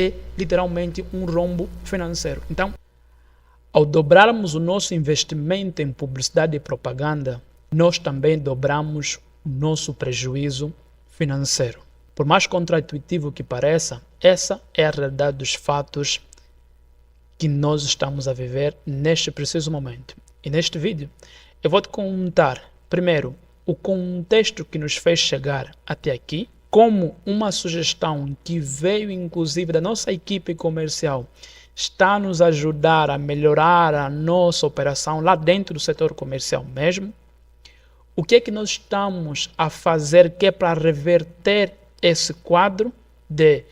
é literalmente um rombo financeiro. Então, ao dobrarmos o nosso investimento em publicidade e propaganda, nós também dobramos o nosso prejuízo financeiro. Por mais contraintuitivo que pareça, essa é a realidade dos fatos que nós estamos a viver neste preciso momento. E neste vídeo, eu vou te contar, primeiro, o contexto que nos fez chegar até aqui, como uma sugestão que veio inclusive da nossa equipe comercial está a nos ajudar a melhorar a nossa operação lá dentro do setor comercial mesmo. O que é que nós estamos a fazer que é para reverter esse quadro de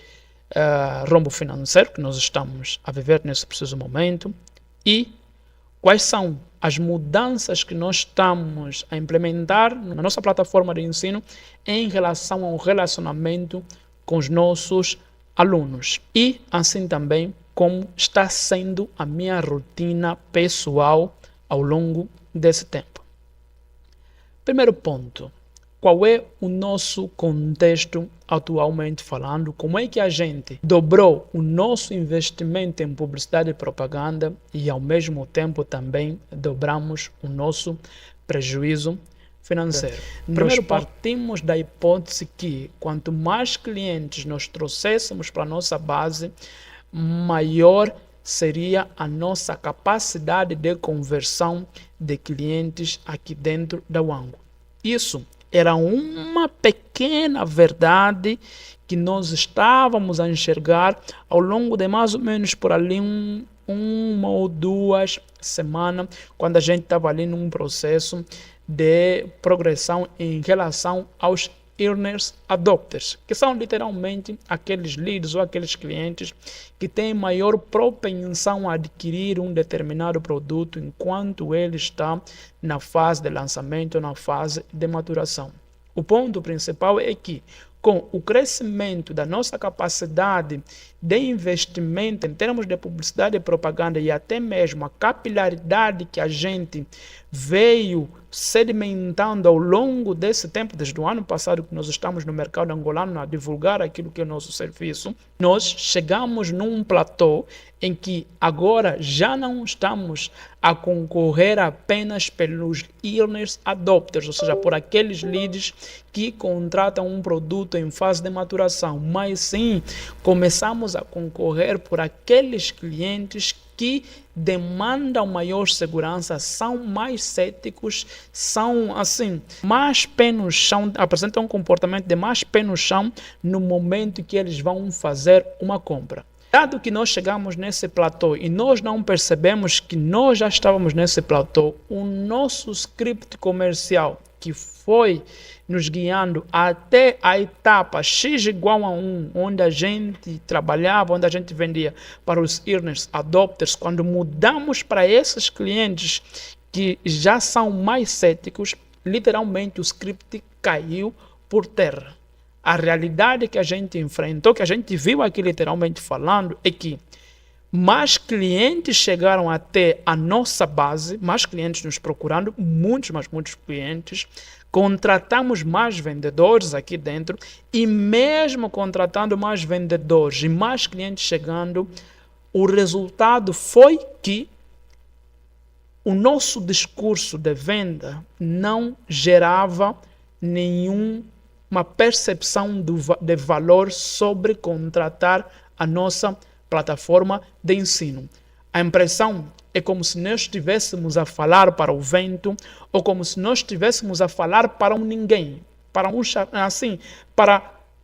rombo financeiro que nós estamos a viver nesse preciso momento e quais são as mudanças que nós estamos a implementar na nossa plataforma de ensino em relação ao relacionamento com os nossos alunos e assim também como está sendo a minha rotina pessoal ao longo desse tempo. Primeiro ponto, qual é o nosso contexto atualmente falando? Como é que a gente dobrou o nosso investimento em publicidade e propaganda e ao mesmo tempo também dobramos o nosso prejuízo financeiro? Nós partimos da hipótese que quanto mais clientes nós trouxéssemos para a nossa base, maior seria a nossa capacidade de conversão de clientes aqui dentro da Wango. Isso era uma pequena verdade que nós estávamos a enxergar ao longo de mais ou menos por ali uma ou duas semanas, quando a gente estava ali num processo de progressão em relação aos earners adopters, que são literalmente aqueles leads ou aqueles clientes que têm maior propensão a adquirir um determinado produto enquanto ele está na fase de lançamento ou na fase de maturação. O ponto principal é que com o crescimento da nossa capacidade de investimento em termos de publicidade e propaganda e até mesmo a capilaridade que a gente veio sedimentando ao longo desse tempo, desde o ano passado que nós estamos no mercado angolano a divulgar aquilo que é o nosso serviço, nós chegamos num platô em que agora já não estamos a concorrer apenas pelos earners adopters, ou seja, por aqueles leads que contratam um produto em fase de maturação, mas sim começamos a concorrer por aqueles clientes que demandam maior segurança, são mais céticos, são assim, mais pé no chão, apresentam um comportamento de mais pé no chão no momento que eles vão fazer uma compra. Dado que nós chegamos nesse platô e nós não percebemos que nós já estávamos nesse platô, o nosso script comercial que foi nos guiando até a etapa X igual a 1, onde a gente trabalhava, onde a gente vendia para os earners adopters, quando mudamos para esses clientes que já são mais céticos, literalmente o script caiu por terra. A realidade que a gente enfrentou, que a gente viu aqui literalmente falando, é que mais clientes chegaram até a nossa base, mais clientes nos procurando, muitos clientes, contratamos mais vendedores aqui dentro e mesmo contratando mais vendedores e mais clientes chegando, o resultado foi que o nosso discurso de venda não gerava nenhuma percepção de valor sobre contratar a nossa plataforma de ensino. A impressão é como se nós estivéssemos a falar para o vento ou como se nós estivéssemos a falar para um ninguém, para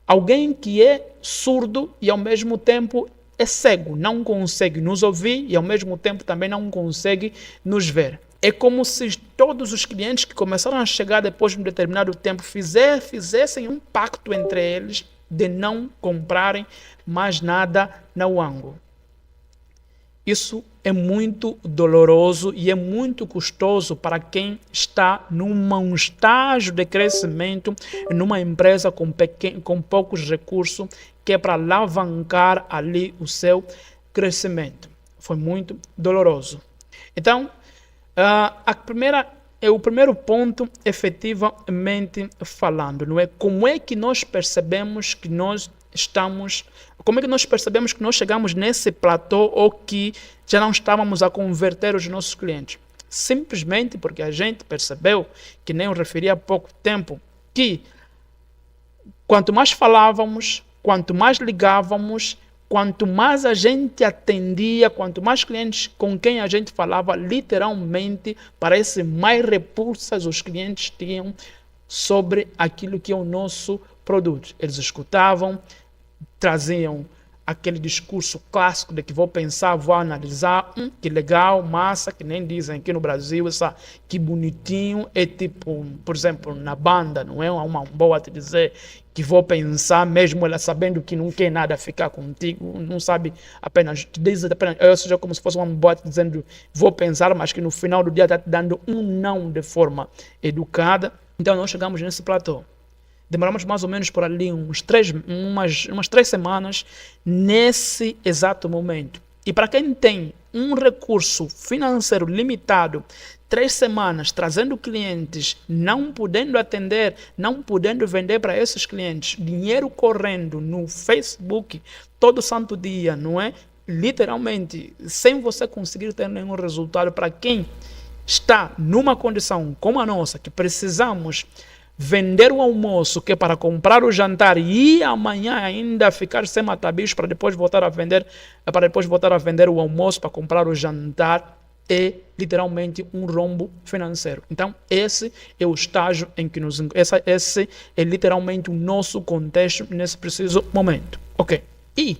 alguém que é surdo e ao mesmo tempo é cego, não consegue nos ouvir e ao mesmo tempo também não consegue nos ver. É como se todos os clientes que começaram a chegar depois de um determinado tempo fizessem um pacto entre eles de não comprarem mais nada na Wango. Isso é muito doloroso e é muito custoso para quem está num estágio de crescimento, numa empresa com poucos recursos, que é para alavancar ali o seu crescimento. Foi muito doloroso. Então, o primeiro ponto, efetivamente falando, não é? Como é que nós percebemos que nós estamos Como é que nós percebemos que nós chegamos nesse platô ou que já não estávamos a converter os nossos clientes? Simplesmente porque a gente percebeu, que nem eu referi há pouco tempo, que quanto mais falávamos, quanto mais ligávamos, quanto mais a gente atendia, quanto mais clientes com quem a gente falava, literalmente, parece mais repulsas os clientes tinham sobre aquilo que é o nosso produto. Eles escutavam, traziam aquele discurso clássico de que vou pensar, vou analisar, que legal, massa, que nem dizem aqui no Brasil, essa, que bonitinho, é tipo, por exemplo, na banda, não é uma boa te dizer que vou pensar, mesmo ela sabendo que não quer nada ficar contigo, não sabe apenas, diz apenas, ou seja, como se fosse uma boa dizendo vou pensar, mas que no final do dia está te dando um não de forma educada. Então nós chegamos nesse platô. Demoramos mais ou menos por ali umas 3 semanas nesse exato momento. E para quem tem um recurso financeiro limitado, 3 semanas trazendo clientes, não podendo atender, não podendo vender para esses clientes, dinheiro correndo no Facebook todo santo dia, não é? Literalmente, sem você conseguir ter nenhum resultado, para quem está numa condição como a nossa, que precisamos vender o almoço, que é para comprar o jantar e amanhã ainda ficar sem matabicho para depois voltar a vender, o almoço para comprar o jantar, é literalmente um rombo financeiro. Então esse é o estágio em que esse é literalmente o nosso contexto nesse preciso momento. Ok. E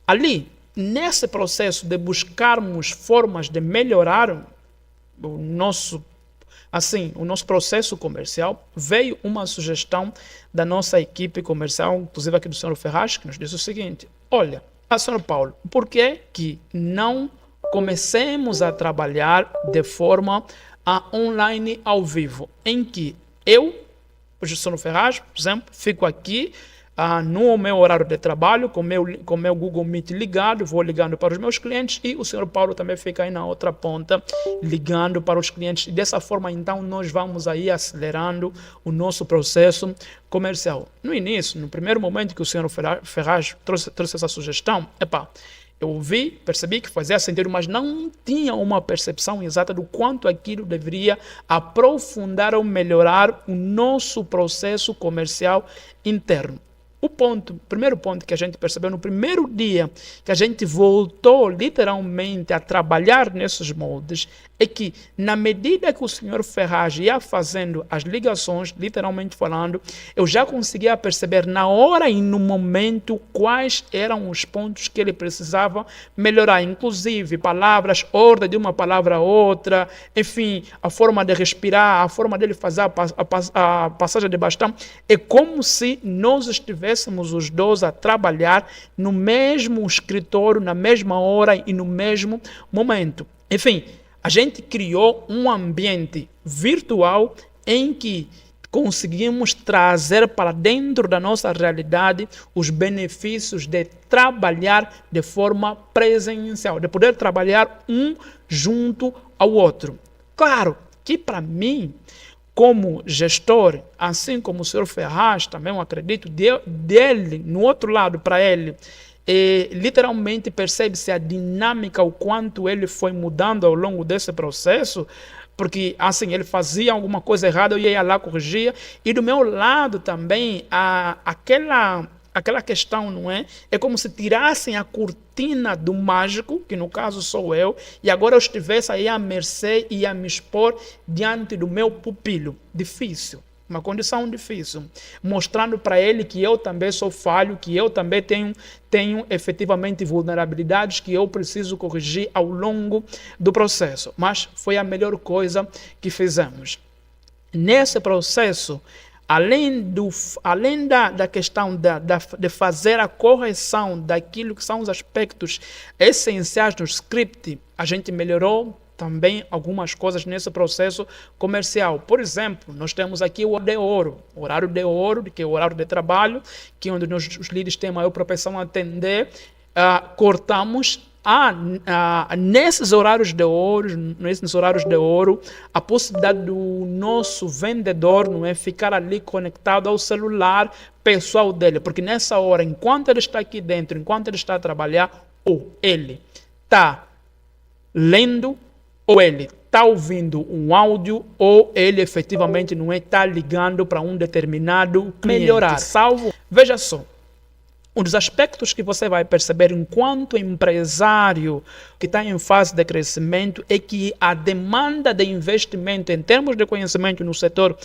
ali, nesse processo de buscarmos formas de melhorar o nosso processo comercial, veio uma sugestão da nossa equipe comercial, inclusive aqui do Sr. Ferraz, que nos disse o seguinte: olha, Sr. Paulo, por que não comecemos a trabalhar de forma online ao vivo, em que eu, o Sr. Ferraz, por exemplo, fico aqui no meu horário de trabalho, com o meu Google Meet ligado, vou ligando para os meus clientes e o Sr. Paulo também fica aí na outra ponta, ligando para os clientes. E dessa forma, então, nós vamos aí acelerando o nosso processo comercial. No início, no primeiro momento que o Sr. Ferraz trouxe essa sugestão, eu ouvi, percebi que fazia sentido, mas não tinha uma percepção exata do quanto aquilo deveria aprofundar ou melhorar o nosso processo comercial interno. O primeiro ponto que a gente percebeu no primeiro dia que a gente voltou literalmente a trabalhar nesses moldes é que, na medida que o Sr. Ferraz ia fazendo as ligações, literalmente falando, eu já conseguia perceber na hora e no momento quais eram os pontos que ele precisava melhorar, inclusive palavras, ordem de uma palavra a outra, enfim, a forma de respirar, a forma dele fazer a passagem de bastão. É como se nós estivéssemos os dois a trabalhar no mesmo escritório, na mesma hora e no mesmo momento. Enfim, a gente criou um ambiente virtual em que conseguimos trazer para dentro da nossa realidade os benefícios de trabalhar de forma presencial, de poder trabalhar um junto ao outro. Claro que para mim, como gestor, assim como o Sr. Ferraz, também eu acredito, dele, no outro lado, para ele, literalmente percebe-se a dinâmica, o quanto ele foi mudando ao longo desse processo, porque assim, ele fazia alguma coisa errada, eu ia lá, corrigia, e do meu lado também, aquela questão, não é? É como se tirassem a cortina do mágico, que no caso sou eu, e agora eu estivesse aí à mercê e a me expor diante do meu pupilo. Difícil. Uma condição difícil, mostrando para ele que eu também sou falho, que eu também tenho efetivamente vulnerabilidades que eu preciso corrigir ao longo do processo. Mas foi a melhor coisa que fizemos. Nesse processo, além da questão de fazer a correção daquilo que são os aspectos essenciais do script, a gente melhorou também algumas coisas nesse processo comercial. Por exemplo, nós temos aqui o horário de ouro, que é o horário de trabalho, que é onde os líderes têm maior propensão a atender. Cortamos nesses horários de ouro, a possibilidade do nosso vendedor, não é, ficar ali conectado ao celular pessoal dele, porque nessa hora, enquanto ele está aqui dentro, enquanto ele está a trabalhar, ou ele está lendo, ou ele está ouvindo um áudio, ou ele efetivamente não está ligando para um determinado melhorar. Salvo, veja só, um dos aspectos que você vai perceber enquanto empresário que está em fase de crescimento é que a demanda de investimento em termos de conhecimento no setor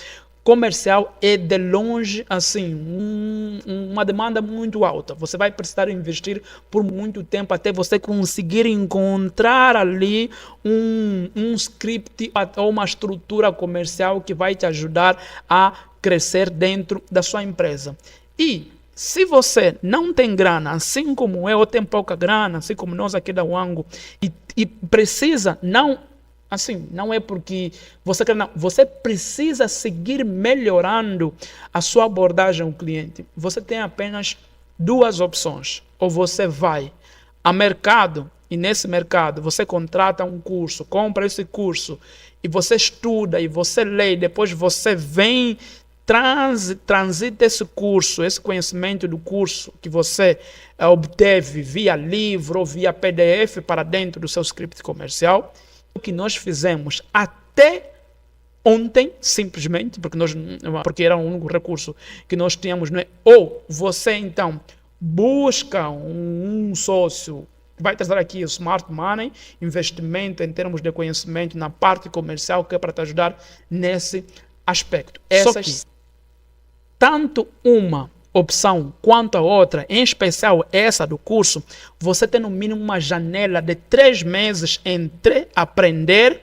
comercial é de longe assim uma demanda muito alta. Você vai precisar investir por muito tempo até você conseguir encontrar ali um script ou uma estrutura comercial que vai te ajudar a crescer dentro da sua empresa. E se você não tem grana, assim como eu, ou tem pouca grana, assim como nós aqui da Wango, e precisa, não é porque você quer, não, você precisa seguir melhorando a sua abordagem ao cliente. Você tem apenas duas opções. Ou você vai a mercado, e nesse mercado você contrata um curso, compra esse curso, e você estuda, e você lê, e depois você vem transita esse curso, esse conhecimento do curso que você obteve via livro ou via PDF para dentro do seu script comercial. O que nós fizemos até ontem, simplesmente, porque era o único recurso que nós tínhamos, não é? Ou você então busca um sócio que vai trazer aqui o Smart Money, investimento em termos de conhecimento na parte comercial, que é para te ajudar nesse aspecto. Tanto uma opção quanto a outra, em especial essa do curso, você tem no mínimo uma janela de 3 meses entre aprender,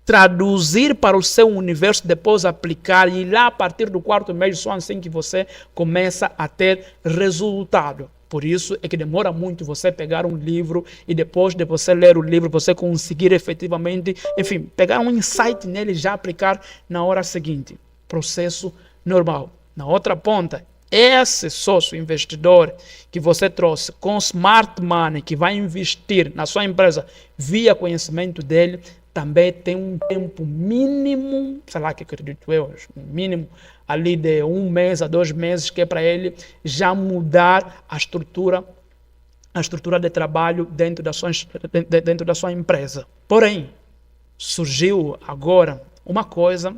traduzir para o seu universo, depois aplicar, e lá a partir do 4º mês, só assim que você começa a ter resultado. Por isso é que demora muito você pegar um livro e depois de você ler o livro, você conseguir efetivamente, enfim, pegar um insight nele e já aplicar na hora seguinte. Processo normal. Na outra ponta, esse sócio investidor que você trouxe com Smart Money, que vai investir na sua empresa via conhecimento dele, também tem um tempo mínimo, sei lá que acredito eu, mínimo ali de 1 mês a 2 meses, que é para ele já mudar a estrutura de trabalho dentro da sua empresa. Porém, surgiu agora uma coisa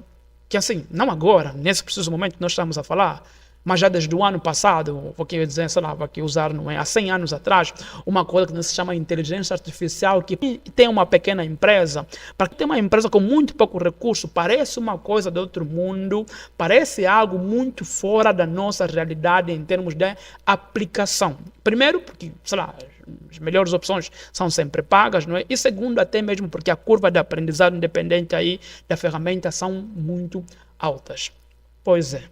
que, assim, não agora, nesse preciso momento que nós estamos a falar, mas já desde o ano passado, vou dizer, sei lá, vou usar, não é, há 100 anos atrás, uma coisa que se chama inteligência artificial, que tem uma pequena empresa, para que tenha uma empresa com muito pouco recurso, parece uma coisa de outro mundo, parece algo muito fora da nossa realidade em termos de aplicação. Primeiro, porque, sei lá, as melhores opções são sempre pagas, não é? E segundo, até mesmo porque a curva de aprendizado independente aí da ferramenta são muito altas. Pois é.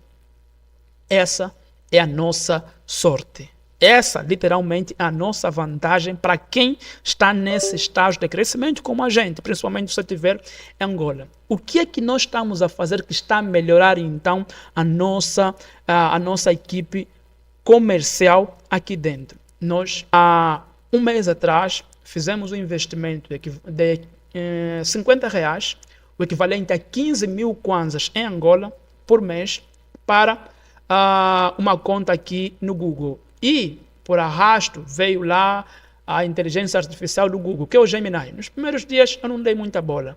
Essa é a nossa sorte. Essa, literalmente, é a nossa vantagem para quem está nesse estágio de crescimento como a gente, principalmente se você estiver em Angola. O que é que nós estamos a fazer que está a melhorar, então, a nossa equipe comercial aqui dentro? Nós, há 1 mês atrás, fizemos um investimento de R$50, o equivalente a 15 mil kwanzas em Angola, por mês, para uma conta aqui no Google. E, por arrasto, veio lá a inteligência artificial do Google, que é o Gemini. Nos primeiros dias eu não dei muita bola.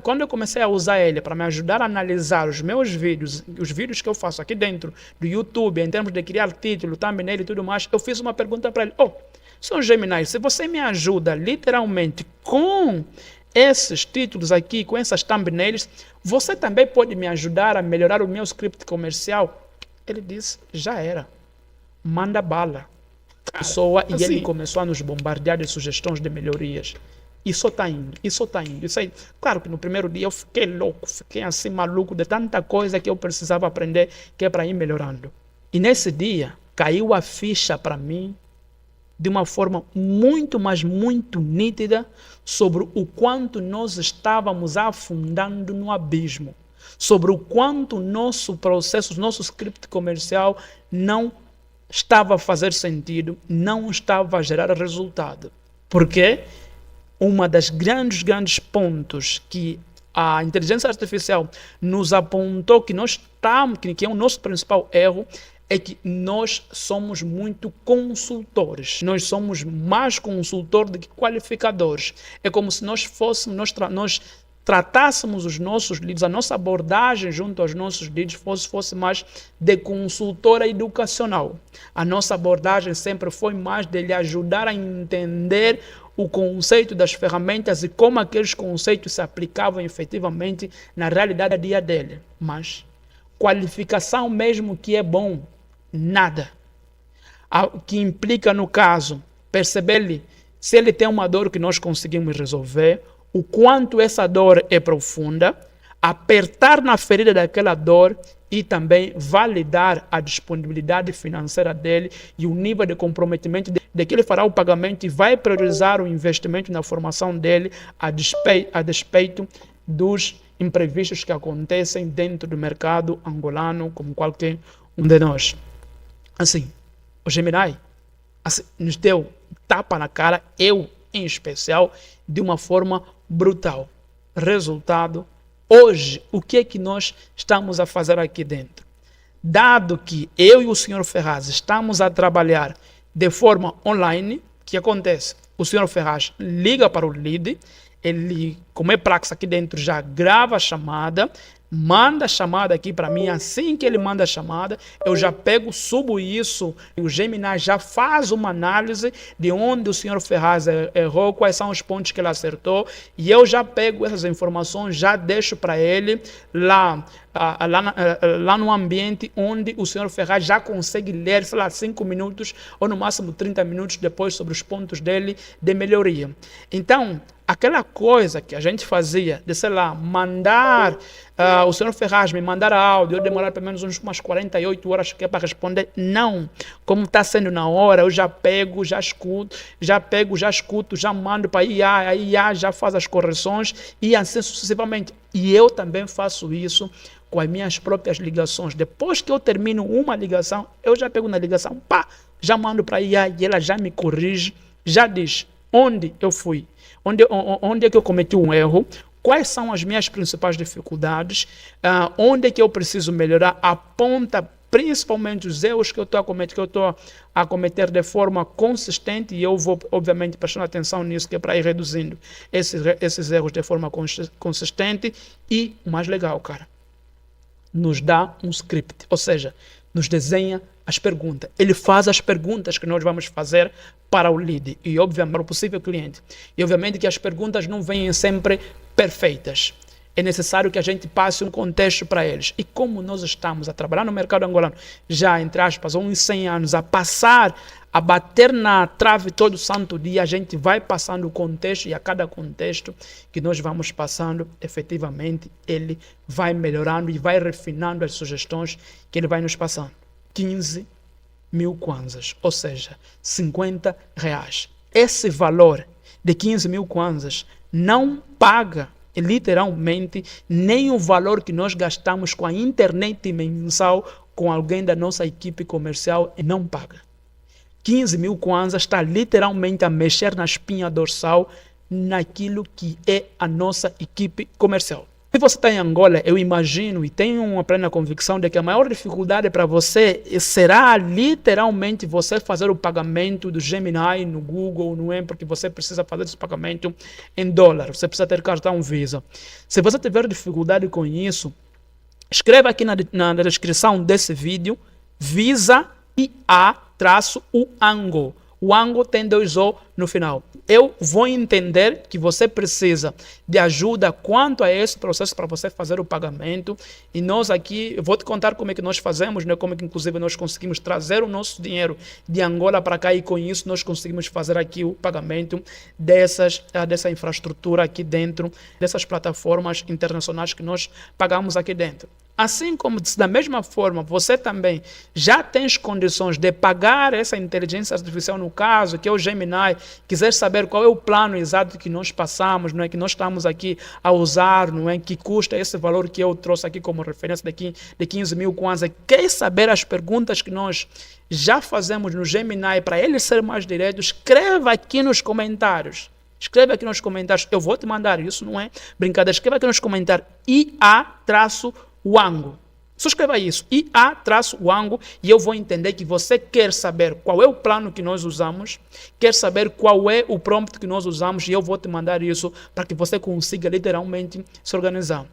Quando eu comecei a usar ele para me ajudar a analisar os meus vídeos, os vídeos que eu faço aqui dentro do YouTube, em termos de criar título, thumbnail e tudo mais, eu fiz uma pergunta para ele. Senhor Gemini, se você me ajuda literalmente com esses títulos aqui, com essas thumbnails, você também pode me ajudar a melhorar o meu script comercial? Ele disse, já era. Manda bala. E ele começou a nos bombardear de sugestões de melhorias. E só está indo. Isso aí, claro que no primeiro dia eu fiquei louco, fiquei assim maluco de tanta coisa que eu precisava aprender, que é para ir melhorando. E nesse dia, caiu a ficha para mim de uma forma muito, mas muito nítida sobre o quanto nós estávamos afundando no abismo, sobre o quanto o nosso processo, o nosso script comercial não estava a fazer sentido, não estava a gerar resultado. Porque uma das grandes pontos que a inteligência artificial nos apontou que nós estamos, que é o nosso principal erro, é que nós somos muito consultores. Nós somos mais consultores do que qualificadores. É como se nós tratássemos os nossos leads, a nossa abordagem junto aos nossos leads fosse mais de consultora educacional. A nossa abordagem sempre foi mais de lhe ajudar a entender o conceito das ferramentas e como aqueles conceitos se aplicavam efetivamente na realidade do dia dele. Mas qualificação mesmo que é bom, nada. O que implica, no caso, perceber-lhe se ele tem uma dor que nós conseguimos resolver, o quanto essa dor é profunda, apertar na ferida daquela dor e também validar a disponibilidade financeira dele e o nível de comprometimento de que ele fará o pagamento e vai priorizar o investimento na formação dele a despeito dos imprevistos que acontecem dentro do mercado angolano, como qualquer um de nós. Assim, o Gemini nos deu tapa na cara, eu em especial, de uma forma brutal. Resultado, hoje, o que é que nós estamos a fazer aqui dentro? Dado que eu e o Sr. Ferraz estamos a trabalhar de forma online, o que acontece? O Sr. Ferraz liga para o lead, ele, como é praxe aqui dentro, já grava a chamada, manda a chamada aqui para mim. Assim que ele manda a chamada, eu já pego, subo isso, e o Gemini já faz uma análise de onde o Sr. Ferraz errou, quais são os pontos que ele acertou, e eu já pego essas informações, já deixo para ele lá no ambiente onde o Sr. Ferraz já consegue ler, sei lá, 5 minutos ou no máximo 30 minutos depois sobre os pontos dele de melhoria. Então, aquela coisa que a gente fazia de, sei lá, mandar o Sr. Ferraz me mandar áudio, eu demorar pelo menos umas 48 horas que é para responder, não. Como está sendo na hora, eu já pego, já escuto, já mando para a IA já faz as correções e assim sucessivamente. E eu também faço isso com as minhas próprias ligações. Depois que eu termino uma ligação, eu já pego na ligação, já mando para a IA e ela já me corrige, já diz onde eu fui, onde é que eu cometi um erro, quais são as minhas principais dificuldades, onde é que eu preciso melhorar, aponta principalmente os erros que eu estou a cometer de forma consistente, e eu vou, obviamente, prestando atenção nisso, que é para ir reduzindo esses erros de forma consistente. E o mais legal, cara, nos dá um script, ou seja, nos desenha as perguntas. Ele faz as perguntas que nós vamos fazer para o lead e, obviamente, para o possível cliente. E, obviamente, que as perguntas não vêm sempre perfeitas. É necessário que a gente passe um contexto para eles. E como nós estamos a trabalhar no mercado angolano, já, entre aspas, há uns 100 anos, a bater na trave todo santo dia, a gente vai passando o contexto, e a cada contexto que nós vamos passando, efetivamente, ele vai melhorando e vai refinando as sugestões que ele vai nos passando. 15 mil kwanzas, ou seja, R$50. Esse valor de 15 mil kwanzas não paga literalmente nem o valor que nós gastamos com a internet mensal com alguém da nossa equipe comercial, e não paga. 15 mil kwanzas está literalmente a mexer na espinha dorsal naquilo que é a nossa equipe comercial. Se você está em Angola, eu imagino e tenho uma plena convicção de que a maior dificuldade para você será literalmente você fazer o pagamento do Gemini no Google, não é? Porque você precisa fazer esse pagamento em dólar, você precisa ter cartão Visa. Se você tiver dificuldade com isso, escreva aqui na descrição desse vídeo, Visa IA-UANGO. O ANGO tem 2 O no final. Eu vou entender que você precisa de ajuda quanto a esse processo para você fazer o pagamento. E nós aqui, eu vou te contar como é que nós fazemos, né? Como é que inclusive nós conseguimos trazer o nosso dinheiro de Angola para cá, e com isso nós conseguimos fazer aqui o pagamento dessa infraestrutura aqui dentro, dessas plataformas internacionais que nós pagamos aqui dentro. Assim como, da mesma forma, você também já tens condições de pagar essa inteligência artificial, no caso, que é o Gemini, quiser saber qual é o plano exato que nós passamos, não é, que nós estamos aqui a usar, não é, que custa esse valor que eu trouxe aqui como referência de 15 mil kwanza, quer saber as perguntas que nós já fazemos no Gemini para ele ser mais direto, escreva aqui nos comentários. Escreve aqui nos comentários, eu vou te mandar isso, não é brincadeira. Escreva aqui nos comentários IA-Wango. Só escreva isso, IA-Wango, e eu vou entender que você quer saber qual é o plano que nós usamos, quer saber qual é o prompt que nós usamos, e eu vou te mandar isso para que você consiga literalmente se organizar.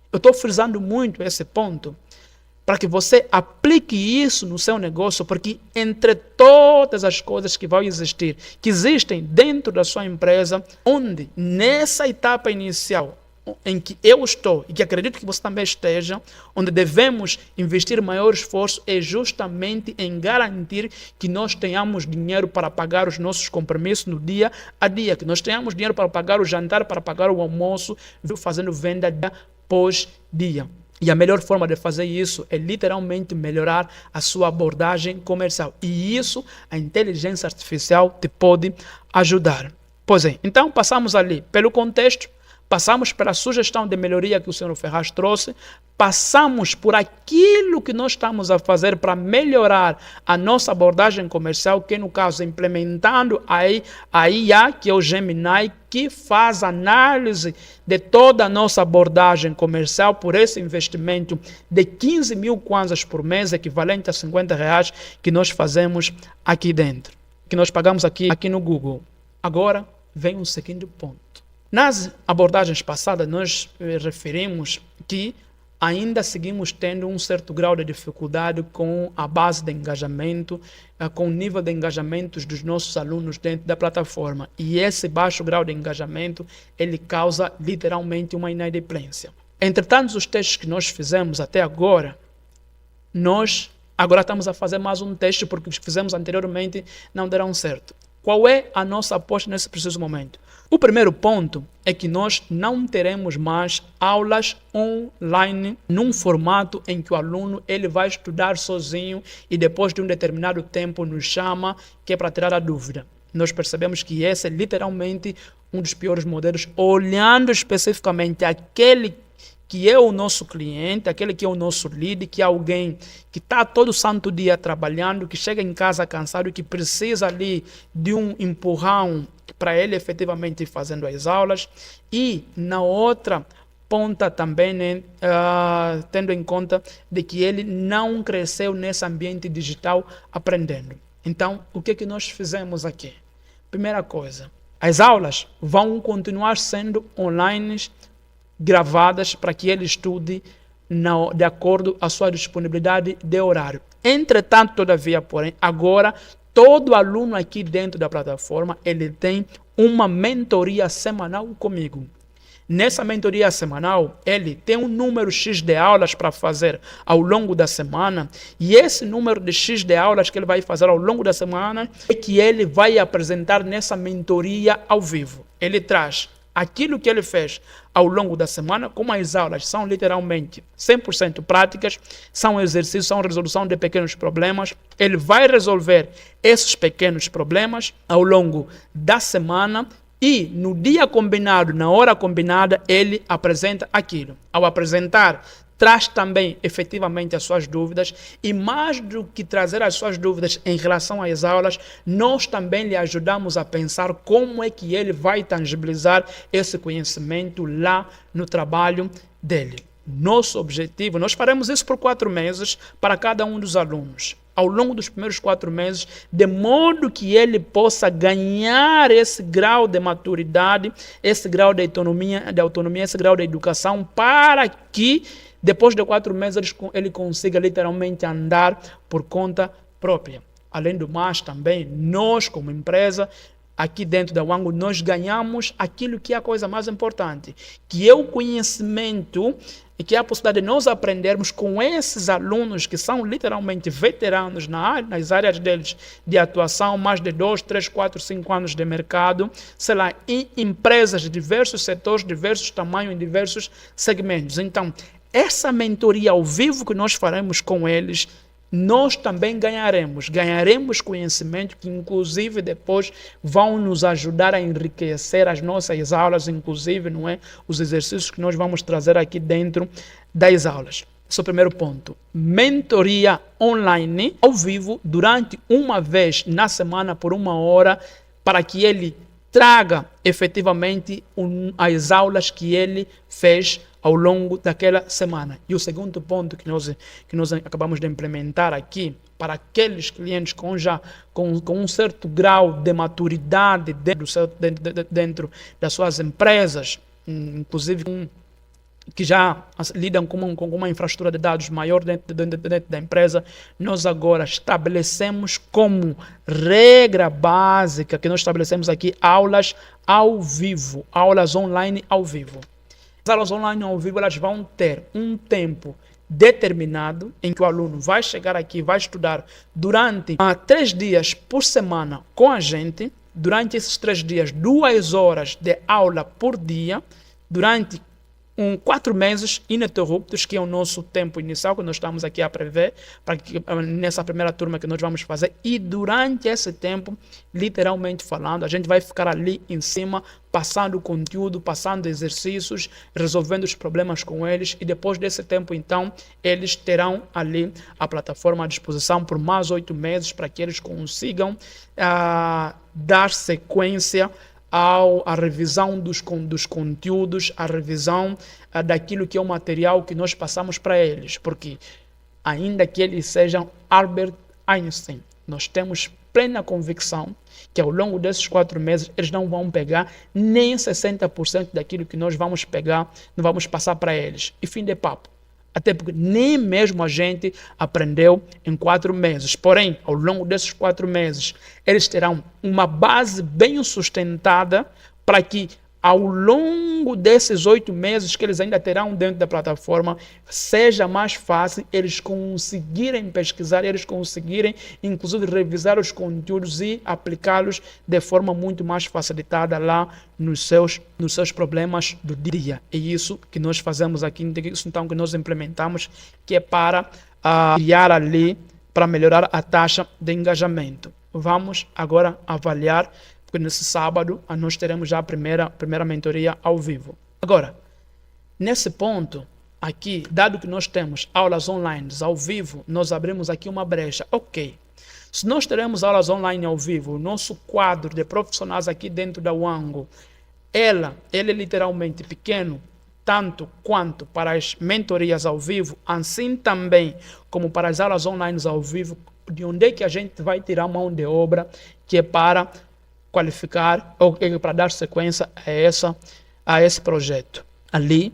Eu estou frisando muito esse ponto, para que você aplique isso no seu negócio, porque entre todas as coisas que vão existir, que existem dentro da sua empresa, onde nessa etapa inicial em que eu estou e que acredito que você também esteja, onde devemos investir maior esforço é justamente em garantir que nós tenhamos dinheiro para pagar os nossos compromissos no dia a dia, que nós tenhamos dinheiro para pagar o jantar, para pagar o almoço, fazendo venda dia após dia. E a melhor forma de fazer isso é literalmente melhorar a sua abordagem comercial. E isso a inteligência artificial te pode ajudar. Pois é, então passamos ali pelo contexto, passamos pela sugestão de melhoria que o Sr. Ferraz trouxe, passamos por aquilo que nós estamos a fazer para melhorar a nossa abordagem comercial, que no caso implementando a IA, que é o Gemini, que faz análise de toda a nossa abordagem comercial por esse investimento de 15 mil kwanzas por mês, equivalente a R$50 que nós fazemos aqui dentro, que nós pagamos aqui no Google. Agora vem um seguinte ponto. Nas abordagens passadas, nós referimos que ainda seguimos tendo um certo grau de dificuldade com a base de engajamento, com o nível de engajamento dos nossos alunos dentro da plataforma. E esse baixo grau de engajamento, ele causa literalmente uma inadimplência. Entretanto, os testes que nós fizemos até agora, nós agora estamos a fazer mais um teste, porque os que fizemos anteriormente não deram certo. Qual é a nossa aposta nesse preciso momento? O primeiro ponto é que nós não teremos mais aulas online num formato em que o aluno ele vai estudar sozinho e depois de um determinado tempo nos chama, que é para tirar a dúvida. Nós percebemos que esse é literalmente um dos piores modelos, olhando especificamente aquele que é o nosso cliente, aquele que é o nosso lead, que é alguém que está todo santo dia trabalhando, que chega em casa cansado e que precisa ali de um empurrão para ele efetivamente ir fazendo as aulas. E na outra ponta também, né, tendo em conta de que ele não cresceu nesse ambiente digital aprendendo. Então, o que nós fizemos aqui? Primeira coisa, as aulas vão continuar sendo online, gravadas para que ele estude de acordo com a sua disponibilidade de horário. Entretanto, todavia, porém, agora todo aluno aqui dentro da plataforma ele tem uma mentoria semanal comigo. Nessa mentoria semanal, ele tem um número X de aulas para fazer ao longo da semana, e esse número de X de aulas que ele vai fazer ao longo da semana é que ele vai apresentar nessa mentoria ao vivo. Ele traz aquilo que ele fez ao longo da semana, como as aulas são literalmente 100% práticas, são exercícios, são resolução de pequenos problemas, ele vai resolver esses pequenos problemas ao longo da semana e no dia combinado, na hora combinada, ele apresenta aquilo. Ao apresentar, traz também efetivamente as suas dúvidas e mais do que trazer as suas dúvidas em relação às aulas, nós também lhe ajudamos a pensar como é que ele vai tangibilizar esse conhecimento lá no trabalho dele. Nosso objetivo, nós faremos isso por 4 meses para cada um dos alunos. Ao longo dos primeiros 4 meses, de modo que ele possa ganhar esse grau de maturidade, esse grau de autonomia, esse grau de educação, para que depois de 4 meses ele consiga literalmente andar por conta própria. Além do mais, também nós como empresa, aqui dentro da Wango, nós ganhamos aquilo que é a coisa mais importante, que é o conhecimento e que é a possibilidade de nós aprendermos com esses alunos que são literalmente veteranos nas áreas deles de atuação, mais de 2, 3, 4, 5 anos de mercado, sei lá, em empresas de diversos setores, diversos tamanhos, em diversos segmentos. Então, essa mentoria ao vivo que nós faremos com eles, nós também ganharemos conhecimento que inclusive depois vão nos ajudar a enriquecer as nossas aulas, inclusive, não é, os exercícios que nós vamos trazer aqui dentro das aulas. Esse é o primeiro ponto. Mentoria online, ao vivo, durante uma vez na semana, por 1 hora, para que ele traga efetivamente as aulas que ele fez ao longo daquela semana. E o segundo ponto que nós acabamos de implementar aqui, para aqueles clientes com um certo grau de maturidade dentro das suas empresas, inclusive que já lidam com uma infraestrutura de dados maior dentro da empresa, nós agora estabelecemos como regra básica que nós estabelecemos aqui aulas ao vivo, aulas online ao vivo. As aulas online ao vivo, elas vão ter um tempo determinado em que o aluno vai chegar aqui, vai estudar durante 3 dias por semana com a gente. Durante esses 3 dias, 2 horas de aula por dia, durante 4 meses ininterruptos, que é o nosso tempo inicial que nós estamos aqui a prever, nessa primeira turma que nós vamos fazer. E durante esse tempo, literalmente falando, a gente vai ficar ali em cima, passando conteúdo, passando exercícios, resolvendo os problemas com eles. E depois desse tempo, então, eles terão ali a plataforma à disposição por mais 8 meses para que eles consigam dar sequência a revisão dos conteúdos, a revisão daquilo que é o material que nós passamos para eles. Porque ainda que eles sejam Albert Einstein, nós temos plena convicção que ao longo desses 4 meses eles não vão pegar nem 60% daquilo que nós vamos pegar, não vamos passar para eles. E fim de papo. Até porque nem mesmo a gente aprendeu em 4 meses. Porém, ao longo desses 4 meses, eles terão uma base bem sustentada para que ao longo desses 8 meses que eles ainda terão dentro da plataforma, seja mais fácil eles conseguirem pesquisar, eles conseguirem inclusive revisar os conteúdos e aplicá-los de forma muito mais facilitada lá nos seus problemas do dia. É isso que nós fazemos aqui, isso então que nós implementamos, que é para criar ali, para melhorar a taxa de engajamento. Vamos agora avaliar, porque nesse sábado nós teremos já a primeira mentoria ao vivo. Agora, nesse ponto aqui, dado que nós temos aulas online ao vivo, nós abrimos aqui uma brecha. Ok, se nós teremos aulas online ao vivo, o nosso quadro de profissionais aqui dentro da Wango, ele é literalmente pequeno, tanto quanto para as mentorias ao vivo, assim também como para as aulas online ao vivo, de onde é que a gente vai tirar mão de obra que é para qualificar ou para dar sequência a esse projeto. Ali,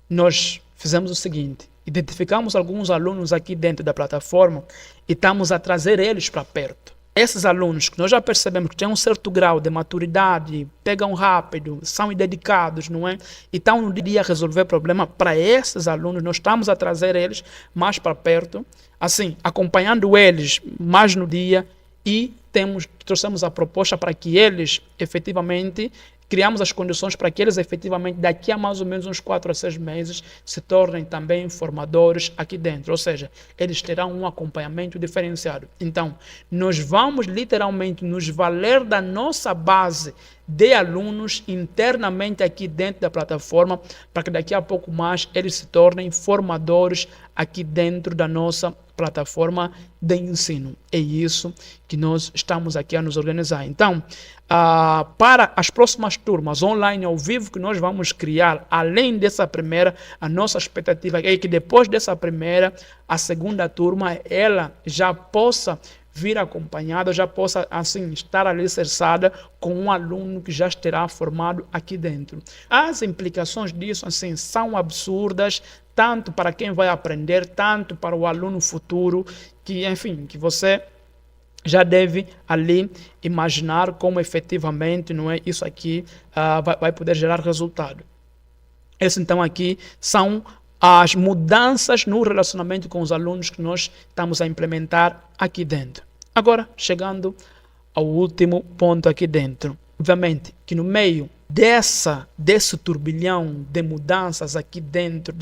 nós fizemos o seguinte: identificamos alguns alunos aqui dentro da plataforma e estamos a trazer eles para perto. Esses alunos que nós já percebemos que têm um certo grau de maturidade, pegam rápido, são dedicados, não é? E estão no dia a resolver problema. Para esses alunos, nós estamos a trazer eles mais para perto, assim, acompanhando eles mais no dia, e trouxemos a proposta para que eles efetivamente, criamos as condições para que eles efetivamente, daqui a mais ou menos uns 4 a 6 meses, se tornem também formadores aqui dentro. Ou seja, eles terão um acompanhamento diferenciado. Então, nós vamos literalmente nos valer da nossa base de alunos internamente aqui dentro da plataforma, para que daqui a pouco mais eles se tornem formadores aqui dentro da nossa plataforma de ensino. É isso que nós estamos aqui a nos organizar. Então, para as próximas turmas online ao vivo que nós vamos criar, além dessa primeira, a nossa expectativa é que depois dessa primeira, a segunda turma, ela já possa vir acompanhada, já possa assim estar alicerçada com um aluno que já estará formado aqui dentro. As implicações disso assim são absurdas, tanto para quem vai aprender, tanto para o aluno futuro, que enfim, que você já deve ali imaginar como efetivamente, não é, isso aqui vai poder gerar resultado. Esse então aqui são as mudanças no relacionamento com os alunos que nós estamos a implementar aqui dentro. Agora, chegando ao último ponto aqui dentro. Obviamente que no meio desse turbilhão de mudanças aqui dentro,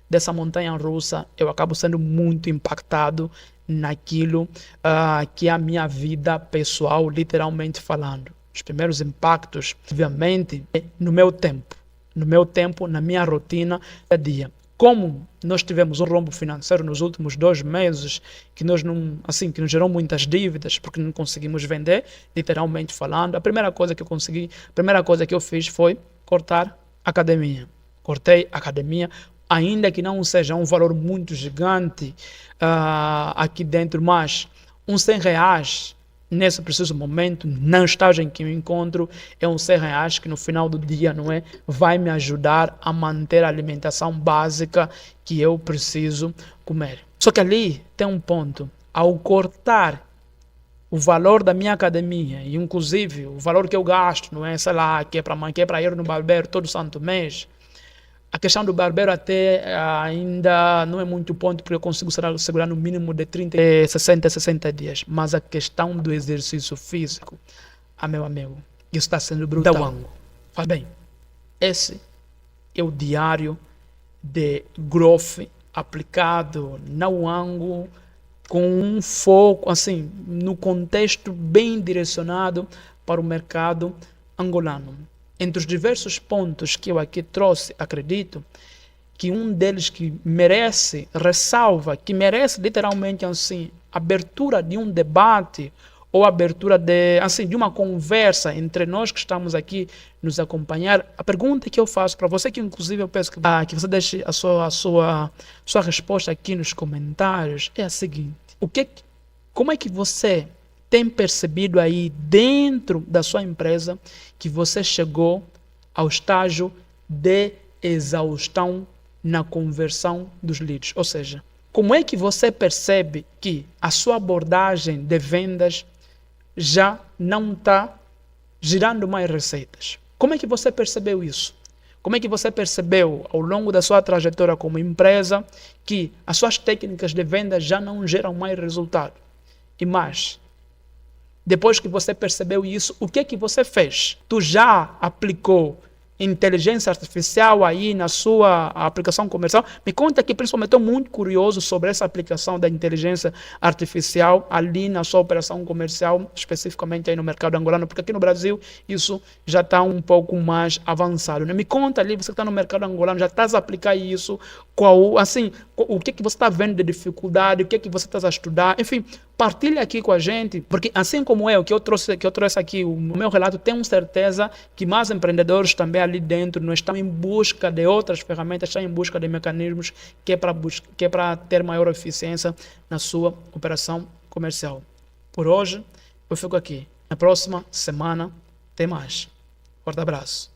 dessa montanha-russa, eu acabo sendo muito impactado naquilo que é a minha vida pessoal, literalmente falando. Os primeiros impactos, obviamente, é no meu tempo, na minha rotina a dia. Como nós tivemos um rombo financeiro nos últimos 2 meses, que nos gerou muitas dívidas, porque não conseguimos vender, literalmente falando, a primeira coisa que eu fiz foi cortar a academia. Cortei a academia, ainda que não seja um valor muito gigante aqui dentro, mas uns 100 reais nesse preciso momento, na estágio em que me encontro, é uns 100 reais que no final do dia, não é, vai me ajudar a manter a alimentação básica que eu preciso comer. Só que ali tem um ponto, ao cortar o valor da minha academia, e inclusive o valor que eu gasto, não é, sei lá, que é para ir no barbeiro todo santo mês, a questão do barbeiro até ainda não é muito ponto, porque eu consigo segurar no mínimo de 60 dias. Mas a questão do exercício físico, meu amigo, isso está sendo brutal. Faz bem. Esse é o diário de growth aplicado na Wango, com um foco, assim, no contexto bem direcionado para o mercado angolano. Entre os diversos pontos que eu aqui trouxe, acredito que um deles que merece ressalva, que merece literalmente assim, abertura de um debate ou abertura de uma conversa entre nós que estamos aqui nos acompanhar. A pergunta que eu faço para você, que inclusive eu peço que você deixe a sua resposta aqui nos comentários, é a seguinte: como é que você tem percebido aí dentro da sua empresa que você chegou ao estágio de exaustão na conversão dos leads? Ou seja, como é que você percebe que a sua abordagem de vendas já não está girando mais receitas? Como é que você percebeu isso? Como é que você percebeu ao longo da sua trajetória como empresa que as suas técnicas de venda já não geram mais resultado? E mais, depois que você percebeu isso, o que você fez? Tu já aplicou inteligência artificial aí na sua aplicação comercial? Me conta aqui, principalmente, estou muito curioso sobre essa aplicação da inteligência artificial ali na sua operação comercial, especificamente aí no mercado angolano, porque aqui no Brasil isso já está um pouco mais avançado, né? Me conta ali, você que está no mercado angolano, já estás a aplicar isso? O que você está vendo de dificuldade, o que você está a estudar? Enfim, partilha aqui com a gente, porque assim como que eu trouxe aqui o meu relato, tenho certeza que mais empreendedores também ali dentro não estão em busca de outras ferramentas, estão em busca de mecanismos que é para ter maior eficiência na sua operação comercial. Por hoje, eu fico aqui. Na próxima semana, tem mais. Forte abraço.